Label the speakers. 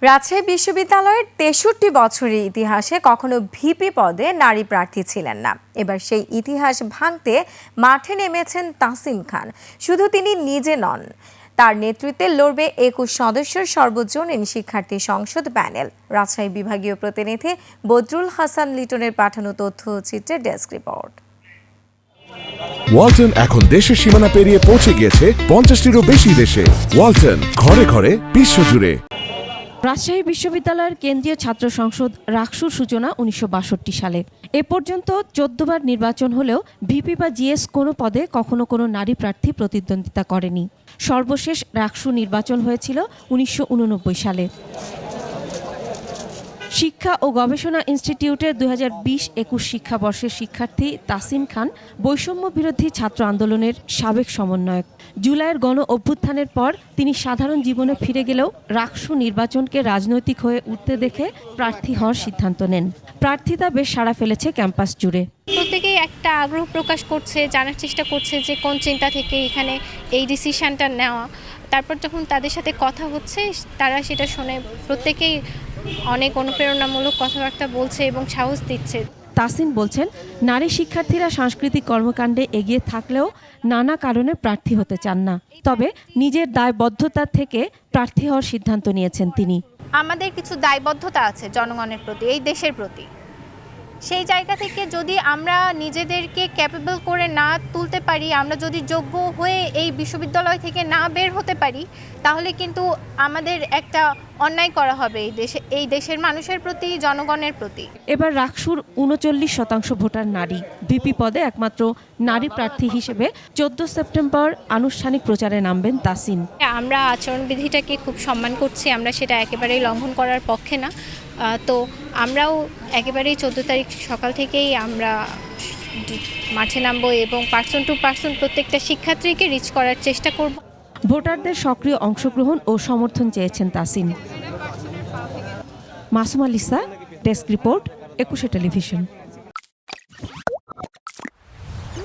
Speaker 1: রাজশাহী বিশ্ববিদ্যালয়ের ৬৩ বছরের ইতিহাসে কখনো ভিপি পদে নারী প্রার্থী ছিলেন না। এবার সেই ইতিহাস ভাঙতে মাঠে নেমেছেন তাসিম খান। শুধু তিনি নিজে নন, তার নেতৃত্বে লড়বে ২১ সদস্যের সর্বজনীন শিক্ষার্থী সংসদ প্যানেল। রাজশাহী বিভাগীয় প্রতিনিধি বদরুল হাসান লিটনের পাঠানো তথ্যচিত্রে ডেস্ক রিপোর্ট।
Speaker 2: ওয়ালটন এখন দেশের সীমানা পেরিয়ে পৌঁছে গিয়েছে ৫০টিরও বেশি দেশে। ওয়ালটন, ঘরে ঘরে বিশ্বজুড়ে।
Speaker 3: রাজশাহী বিশ্ববিদ্যালয়ের কেন্দ্রীয় ছাত্র সংসদ রাকসুর সূচনা ১৯৬২ সালে। এ পর্যন্ত ১৪ বার নির্বাচন হলেও ভিপি বা জিএস কোনো পদে কখনো কোনো নারী প্রার্থী প্রতিদ্বন্দ্বিতা করেনি। সর্বশেষ রাকসু নির্বাচন হয়েছিল ১৯৮৯ সালে। শিক্ষা ও গবেষণা ইনস্টিটিউটের ২০২০-২১ শিক্ষাবর্ষের শিক্ষার্থী তাসিম খান বৈষম্য বিরোধী ছাত্র আন্দোলনের সাবেক সমন্বয়ক। জুলাইয়ের গণ অভ্যুত্থানের পর তিনি সাধারণ জীবনে ফিরে গেলেও রাকসু নির্বাচনকে রাজনৈতিক হয়ে উঠতে দেখে প্রার্থী হওয়ার সিদ্ধান্ত নেন। প্রার্থিতা বেশ সাড়া ফেলেছে ক্যাম্পাস জুড়ে।
Speaker 4: প্রত্যেকেই একটা আগ্রহ প্রকাশ করছে, জানার চেষ্টা করছে যে কোন চিন্তা থেকে এখানে এই ডিসিশনটা নেওয়া। তারপর যখন তাদের সাথে কথা হচ্ছে, তারা সেটা শুনে প্রত্যেকেই অনেক অনুপ্রেরণামূলক কথাবার্তা বলছে এবং সাহস দিচ্ছে।
Speaker 3: তাসিন বলছেন, নারী শিক্ষার্থীরা সাংস্কৃতিক কর্মকাণ্ডে এগিয়ে থাকলেও নানা কারণে প্রার্থী হতে চান না। তবে নিজের দায়বদ্ধতা থেকে প্রার্থী হওয়ার সিদ্ধান্ত নিয়েছেন তিনি।
Speaker 4: আমাদের কিছু দায়বদ্ধতা আছে জনগণের প্রতি, এই দেশের প্রতি। সেই জায়গা থেকে যদি আমরা নিজেদেরকে ক্যাপেবল করে না তুলতে পারি, আমরা যদি যোগ্য হয়ে এই বিশ্ববিদ্যালয় থেকে না বের হতে পারি, তাহলে কিন্তু আমাদের একটা অন্যায় করা হবে এই দেশের মানুষের প্রতি, জনগণের প্রতি।
Speaker 3: এবার রাকসুর ৩৯% ভোটার নারী। ভিপি পদে একমাত্র নারী প্রার্থী হিসেবে ১৪ সেপ্টেম্বর আনুষ্ঠানিক প্রচারে নামবেন তাসিন।
Speaker 4: আমরা আচরণবিধিটাকে খুব সম্মান করছি, আমরা সেটা একেবারেই লঙ্ঘন করার পক্ষে না। তো আমরাও একেবারেই ১৪ তারিখ সকাল থেকেই আমরা মাঠে নামবো এবং পার্সন টু পার্সন প্রত্যেকটা শিক্ষার্থীকে রিচ করার চেষ্টা করব।
Speaker 3: ভোটারদের সক্রিয় অংশগ্রহণ ও সমর্থন চেয়েছেন Tasin. Masuma Lisa, desk report, ২১ television.